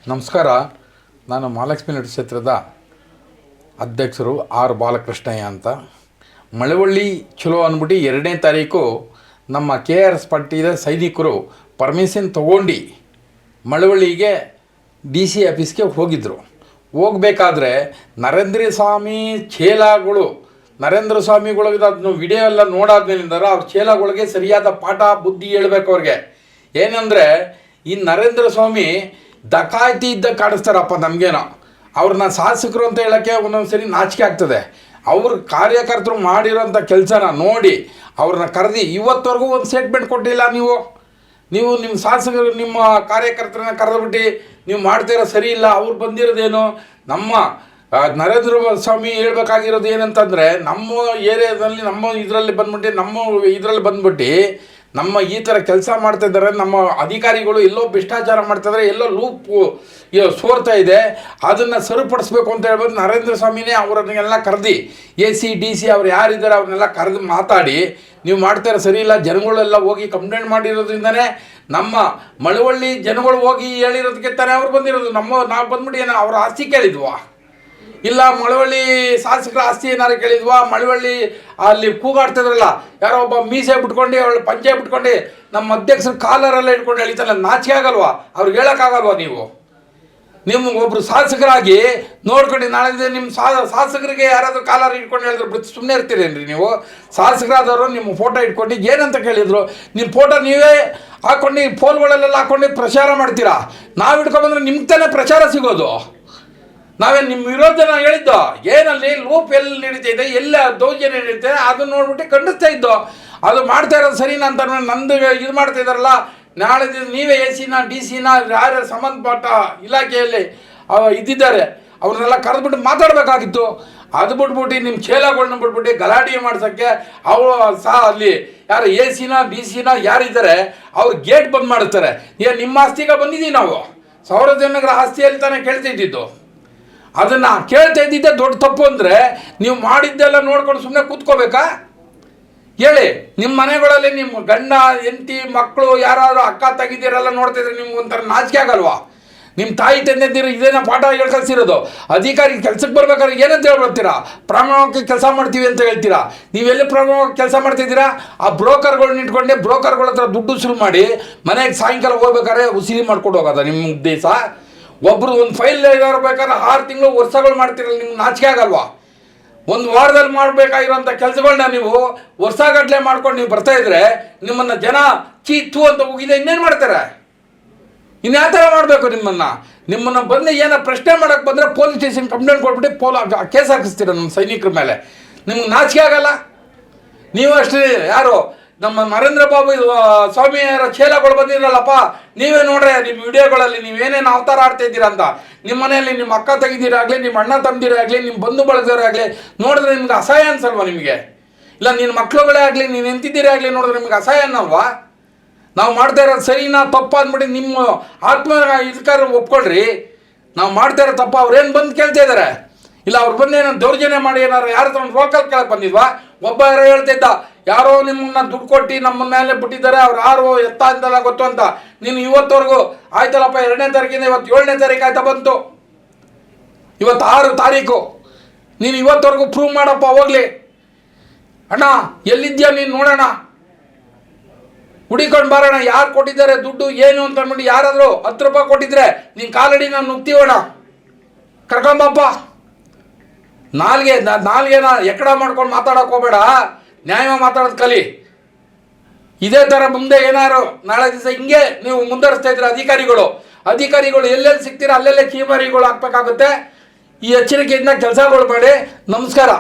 ನಮಸ್ಕಾರ. ನಾನು ಮಹಾಲಕ್ಷ್ಮಿ ನಕ್ಷತ್ರದ ಅಧ್ಯಕ್ಷರು ಆರ್ ಬಾಲಕೃಷ್ಣಯ್ಯ ಅಂತ. ಮಳವಳ್ಳಿ ಚಲೋ ಅಂದ್ಬಿಟ್ಟು 2ನೇ ತಾರೀಕು ನಮ್ಮ KRS ಪಟ್ಟಿದ ಸೈನಿಕರು ಪರ್ಮಿಷನ್ ತೊಗೊಂಡು ಮಳವಳ್ಳಿಗೆ DC ಆಫೀಸ್ಗೆ ಹೋಗಿದ್ದರು. ಹೋಗಬೇಕಾದ್ರೆ ನರೇಂದ್ರ ಸ್ವಾಮಿಗಳಿಗೆ ಅದನ್ನು ವಿಡಿಯೋ ಎಲ್ಲ ನೋಡಾದ್ಮೇಲಿಂದ ಅವ್ರ ಚೇಲಾಗಳಿಗೆ ಸರಿಯಾದ ಪಾಠ ಬುದ್ಧಿ ಹೇಳ್ಬೇಕು. ಅವ್ರಿಗೆ ಏನಂದರೆ, ಈ ನರೇಂದ್ರ ಸ್ವಾಮಿ ದಕಾಯ್ತಿ ಇದ್ದ ಕಾಣಿಸ್ತಾರಪ್ಪ ನಮಗೇನೋ. ಅವ್ರನ್ನ ಶಾಸಕರು ಅಂತ ಹೇಳೋಕ್ಕೆ ಒಂದೊಂದು ಸರಿ ನಾಚಿಕೆ ಆಗ್ತದೆ. ಅವ್ರ ಕಾರ್ಯಕರ್ತರು ಮಾಡಿರೋಂಥ ಕೆಲಸನ ನೋಡಿ ಅವ್ರನ್ನ ಕರೆದು ಇವತ್ತವರೆಗೂ ಒಂದು ಸ್ಟೇಟ್ಮೆಂಟ್ ಕೊಟ್ಟಿಲ್ಲ. ನೀವು ನಿಮ್ಮ ಶಾಸಕರು ನಿಮ್ಮ ಕಾರ್ಯಕರ್ತರನ್ನ ಕರೆದುಬಿಟ್ಟು ನೀವು ಮಾಡ್ತಿರೋ ಸರಿ ಇಲ್ಲ. ಅವ್ರು ಬಂದಿರೋದೇನು, ನಮ್ಮ ನರೇಂದ್ರ ಸ್ವಾಮಿ ಹೇಳ್ಬೇಕಾಗಿರೋದು ಏನಂತಂದರೆ, ನಮ್ಮ ಏರಿಯಾದಲ್ಲಿ ನಮ್ಮ ಇದರಲ್ಲಿ ಬಂದ್ಬಿಟ್ಟು ನಮ್ಮ ಈ ಥರ ಕೆಲಸ ಮಾಡ್ತಾಯಿದ್ದಾರೆ. ನಮ್ಮ ಅಧಿಕಾರಿಗಳು ಎಲ್ಲೋ ಭ್ರಷ್ಟಾಚಾರ ಮಾಡ್ತಾಯಿದ್ದಾರೆ, ಎಲ್ಲೋ ಲೂಪು ಸೋರ್ತಾ ಇದೆ. ಅದನ್ನು ಸರಿಪಡಿಸ್ಬೇಕು ಅಂತ ಹೇಳ್ಬೋದು ನರೇಂದ್ರ ಸ್ವಾಮಿನೇ ಅವರನ್ನೆಲ್ಲ ಕರೆದು AC DC ಅವ್ರು ಯಾರಿದ್ದಾರೆ ಅವ್ರನ್ನೆಲ್ಲ ಕರೆದು ಮಾತಾಡಿ, ನೀವು ಮಾಡ್ತಾಯಿರೋ ಸರಿ ಇಲ್ಲ, ಜನಗಳೆಲ್ಲ ಹೋಗಿ ಕಂಪ್ಲೇಂಟ್ ಮಾಡಿರೋದ್ರಿಂದನೇ ನಮ್ಮ ಮಳವಳ್ಳಿ ಜನಗಳು ಹೋಗಿ ಹೇಳಿರೋದಕ್ಕೆ ತಾನೇ ಅವ್ರು ಬಂದಿರೋದು. ನಾವು ಬಂದ್ಬಿಟ್ಟು ಏನೋ ಅವ್ರ ಆಸ್ತಿ ಕೇಳಿದ್ವಾ, ಇಲ್ಲ ಮಳವಳ್ಳಿ ಶಾಸಕರ ಆಸ್ತಿ ಏನಾರು ಕೇಳಿದ್ವಾ? ಮಳವಳ್ಳಿ ಅಲ್ಲಿ ಕೂಗಾಡ್ತಿದ್ರಲ್ಲ ಯಾರೋ ಒಬ್ಬ ಮೀಸೆ ಬಿಟ್ಕೊಂಡು ಅವಳು ಪಂಚೆ ಬಿಟ್ಕೊಂಡು ನಮ್ಮ ಅಧ್ಯಕ್ಷರು ಕಾಲರೆಲ್ಲ ಇಟ್ಕೊಂಡು ಹೇಳಿತಲ್ಲ, ನಾಚಿಕೆ ಆಗಲ್ವಾ? ಅವ್ರಿಗೆ ಹೇಳೋಕ್ಕಾಗಲ್ವಾ? ನಿಮ್ಗೆ ಒಬ್ಬರು ಶಾಸಕರಾಗಿ ನೋಡ್ಕೊಂಡು ನಾಳೆ ನಿಮ್ಮ ಶಾಸಕರಿಗೆ ಯಾರಾದರೂ ಕಾಲರ್ ಇಟ್ಕೊಂಡು ಹೇಳಿದ್ರು ಸುಮ್ಮನೆ ಇರ್ತೀರೇನ್ರಿ ನೀವು? ಶಾಸಕರಾದವರು ನಿಮ್ಮ ಫೋಟೋ ಇಟ್ಕೊಂಡು ಏನಂತ ಕೇಳಿದ್ರು, ನಿಮ್ಮ ಫೋಟೋ ನೀವೇ ಹಾಕ್ಕೊಂಡು ಫೋನ್ಗಳಲ್ಲೆಲ್ಲ ಹಾಕ್ಕೊಂಡು ಪ್ರಚಾರ ಮಾಡ್ತೀರಾ. ನಾವು ಹಿಡ್ಕೊಂಡ್ಬಂದ್ರೆ ನಿಮ್ಗೆ ತಾನೇ ಪ್ರಚಾರ ಸಿಗೋದು. ನಾವೇನು ನಿಮ್ಮ ವಿರೋಧನ ಹೇಳಿದ್ದೋ? ಏನಲ್ಲಿ ಲೂಪ್ ಎಲ್ಲಿ ನಡೀತಿದೆ, ಎಲ್ಲ ದೌರ್ಜನ್ಯ ನಡೀತಿದೆ ಅದನ್ನು ನೋಡ್ಬಿಟ್ಟು ಖಂಡಿಸ್ತಾ ಇದ್ದೋ. ಅದು ಮಾಡ್ತಾ ಇರೋದು ಸರಿನಾ ಅಂತ ನಂದು ಇದು ಮಾಡ್ತಾ ಇದ್ದಾರಲ್ಲ. ನಾಳೆ ನೀವೇ AC-ನ DC-ನ ಯಾರು ಸಂಬಂಧಪಟ್ಟ ಇಲಾಖೆಯಲ್ಲಿ ಇದ್ದಿದ್ದಾರೆ ಅವ್ರನ್ನೆಲ್ಲ ಕರೆದ್ಬಿಟ್ಟು ಮಾತಾಡಬೇಕಾಗಿತ್ತು. ಅದು ಬಿಟ್ಬಿಟ್ಟು ನಿಮ್ಮ ಚೇಲಾಗಳನ್ನ ಬಿಟ್ಬಿಟ್ಟು ಗಲಾಟೆ ಮಾಡ್ಸೋಕ್ಕೆ ಅಲ್ಲಿ ಯಾರು AC-ನ DC-ನ ಯಾರಿದ್ದಾರೆ ಅವ್ರು ಗೇಟ್ ಬಂದ್ ಮಾಡ್ತಾರೆ. ಏನು ನಿಮ್ಮ ಆಸ್ತಿಗೆ ಬಂದಿದ್ದೀವಿ ನಾವು? 1000 ಜನಗಳ ಆಸ್ತಿಯಲ್ಲಿ ತಾನೇ ಕೇಳ್ತಿದ್ದಿದ್ದು. ಅದನ್ನು ಕೇಳ್ತಾ ಇದ್ದಿದ್ದೆ ದೊಡ್ಡ ತಪ್ಪು ಅಂದರೆ ನೀವು ಮಾಡಿದ್ದೆಲ್ಲ ನೋಡ್ಕೊಂಡು ಸುಮ್ಮನೆ ಕೂತ್ಕೋಬೇಕಾ? ಹೇಳಿ, ನಿಮ್ಮ ಮನೆಗಳಲ್ಲಿ ನಿಮ್ಮ ಗಂಡ ಹೆಂಡತಿ ಮಕ್ಕಳು ಯಾರಾದರೂ ಅಕ್ಕ ತಂಗಿದಿರೆಲ್ಲ ನೋಡ್ತಿದ್ರೆ ನಿಮ್ಗೆ ಒಂಥರ ನಾಚಿಕೆ ಆಗಲ್ವಾ? ನಿಮ್ಮ ತಾಯಿ ತಂದೆದಿರು ಇದೇನ ಪಾಠ ಹೇಳ್ಕಲ್ಸಿರೋದು. ಅಧಿಕಾರಿ ಕೆಲಸಕ್ಕೆ ಬರ್ಬೇಕಾದ್ರೆ ಏನಂತ ಹೇಳ್ಬಿಡ್ತೀರಾ? ಪ್ರಾಮಾಣಿಕವಾಗಿ ಕೆಲಸ ಮಾಡ್ತೀವಿ ಅಂತ ಹೇಳ್ತೀರಾ. ನೀವೆಲ್ಲಿ ಪ್ರಾಮಾಣಿಕವಾಗಿ ಕೆಲಸ ಮಾಡ್ತಿದ್ದೀರಾ? ಆ ಬ್ರೋಕರ್ಗಳನ್ನ ಇಟ್ಕೊಂಡೆ ಬ್ರೋಕರ್ಗಳ ಹತ್ರ ದುಡ್ಡು ಶುರು ಮಾಡಿ ಮನೆಗೆ ಸಾಯಂಕಾಲ ಹೋಗ್ಬೇಕಾದ್ರೆ ಉಸಿರಿ ಮಾಡ್ಕೊಂಡು ಹೋಗೋದ ನಿಮ್ಮ ಉದ್ದೇಶ? ಒಬ್ಬರು ಒಂದು ಫೈಲ್ ಇರಬೇಕಾದ್ರೆ 6 ತಿಂಗಳು ವರ್ಷಗಳು ಮಾಡ್ತಿರಲ್ಲ, ನಿಮ್ಗೆ ನಾಚಿಕೆ ಆಗಲ್ವಾ? ಒಂದು ವಾರದಲ್ಲಿ ಮಾಡಬೇಕಾಗಿರೋಂಥ ಕೆಲಸಗಳನ್ನ ನೀವು ವರ್ಷಗಟ್ಟಲೆ ಮಾಡ್ಕೊಂಡು ನೀವು ಬರ್ತಾಯಿದ್ರೆ ನಿಮ್ಮನ್ನು ಜನ ಚೀತು ಅಂತ ಹೋಗಿದೆ ಇನ್ನೇನು ಮಾಡ್ತಾರೆ? ಇನ್ಯಾವ ಥರ ಮಾಡಬೇಕು? ನಿಮ್ಮನ್ನು ಬಂದು ಏನೋ ಪ್ರಶ್ನೆ ಮಾಡೋಕ್ಕೆ ಬಂದರೆ ಪೊಲೀಸ್ ಸ್ಟೇಷನ್ ಕಂಪ್ಲೇಂಟ್ ಕೊಟ್ಬಿಟ್ಟು ಕೇಸ್ ಹಾಕಿಸ್ತೀರ ನಮ್ಮ ಸೈನಿಕರ ಮೇಲೆ. ನಿಮ್ಗೆ ನಾಚಿಕೆ ಆಗಲ್ಲ? ನೀವು ಅಷ್ಟೇ ಯಾರು ನಮ್ಮ ನರೇಂದ್ರ ಬಾಬು ಸ್ವಾಮಿಯರ ಚೇಲಾಗಳು ಬಂದಿರಲ್ಲಪ್ಪ, ನೀವೇ ನೋಡ್ರೆ ನಿಮ್ಮ ವಿಡಿಯೋಗಳಲ್ಲಿ ನೀವೇನೇನು ಅವತಾರ ಆಡ್ತಾ ಇದ್ದೀರಾ ಅಂತ. ನಿಮ್ಮ ಮನೆಯಲ್ಲಿ ನಿಮ್ಮ ಅಕ್ಕ ತಂಗಿದಿರಾಗಲಿ, ನಿಮ್ಮ ಅಣ್ಣ ತಮ್ಮದಿರಾಗಲಿ, ನಿಮ್ಮ ಬಂಧು ಬಳಗದವರಾಗಲಿ ನೋಡಿದ್ರೆ ನಿಮ್ಗೆ ಅಸಹ್ಯ ಅನ್ಸಲ್ವಾ? ನಿಮಗೆ ಇಲ್ಲ ನಿನ್ನ ಮಕ್ಕಳುಗಳೇ ಆಗಲಿ, ನೀನು ಎಂತಿದ್ದೀರೇ ಆಗಲಿ ನೋಡಿದ್ರೆ ನಿಮ್ಗೆ ಅಸಹ್ಯ ಅನ್ನಲ್ವಾ? ನಾವು ಮಾಡ್ತಾ ಇರೋದು ಸರಿನಾ ತಪ್ಪ ಅಂದ್ಬಿಟ್ಟು ನಿಮ್ಮ ಆತ್ಮ ಇದಕ್ಕಾರ ಒಪ್ಕೊಳ್ರಿ. ನಾವು ಮಾಡ್ತಾ ಇರೋ ತಪ್ಪ ಅವ್ರೇನು ಬಂದು ಕೇಳ್ತಾ ಇದ್ದಾರೆ? ಇಲ್ಲ ಅವ್ರು ಬಂದು ಏನೋ ದೌರ್ಜನ್ಯ ಮಾಡಿ ಏನಾರು ಯಾರ ಹತ್ರ ಒಂದು ರೋಕಲ್ ಕೇಳಕ್ಕೆ ಬಂದಿದ್ವಾ? ಒಬ್ಬ ಯಾರೋ ಹೇಳ್ತಿದ್ದ, ಯಾರೋ ನಿಮ್ಮನ್ನ ದುಡ್ಡು ಕೊಟ್ಟು ನಮ್ಮ ಮೇಲೆ ಬಿಟ್ಟಿದ್ದಾರೆ, ಅವ್ರು ಯಾರು ಎತ್ತ ಅಂತೆಲ್ಲ ಗೊತ್ತು ಅಂತ. ನೀನು ಇವತ್ತವರೆಗೂ ಆಯ್ತಲ್ಲಪ್ಪ, 2ನೇ ತಾರೀಕಿಂದ ಇವತ್ತು 7ನೇ ತಾರೀಕು ಆಯ್ತಾ ಬಂತು, ಇವತ್ತು 6 ತಾರೀಕು. ನೀನು ಇವತ್ತವರೆಗೂ ಪ್ರೂವ್ ಮಾಡಪ್ಪ ಹೋಗ್ಲಿ. ಅಣ್ಣ ಎಲ್ಲಿದ್ಯಾ ನೀನು ನೋಡೋಣ, ಹುಡಿಕೊಂಡು ಬರೋಣ. ಯಾರು ಕೊಟ್ಟಿದ್ದಾರೆ ದುಡ್ಡು ಏನು ಅಂತ ಅಂದ್ಬಿಟ್ಟು ಯಾರಾದರೂ 10 ರೂಪಾಯಿ ಕೊಟ್ಟಿದ್ರೆ ನೀನು ಕಾಲಡಿ ನಾನು ನುಗ್ತೀವಣ್ಣ, ಕರ್ಕೊಂಬಪ್ಪ. ನಾಲ್ಗೆನ ಎಕ್ಕಡ ಮಾಡ್ಕೊಂಡು ಮಾತಾಡೋಕೆ ಹೋಗಬೇಡ, ನ್ಯಾಯ ಮಾತಾಡೋದು ಕಲಿ. ಇದೇ ಥರ ಮುಂದೆ ಏನಾರು ನಾಳೆ ದಿವಸ ಹಿಂಗೆ ನೀವು ಮುಂದುವರಿಸ್ತಾ ಇದ್ರೆ ಅಧಿಕಾರಿಗಳು ಎಲ್ಲೆಲ್ಲಿ ಸಿಗ್ತೀರ ಅಲ್ಲೆಲ್ಲೇ ಕೀಮರಿಗಳು ಹಾಕ್ಬೇಕಾಗುತ್ತೆ. ಈ ಎಚ್ಚರಿಕೆಯಿಂದ ಕೆಲಸಗಳು ಮಾಡಿ. ನಮಸ್ಕಾರ.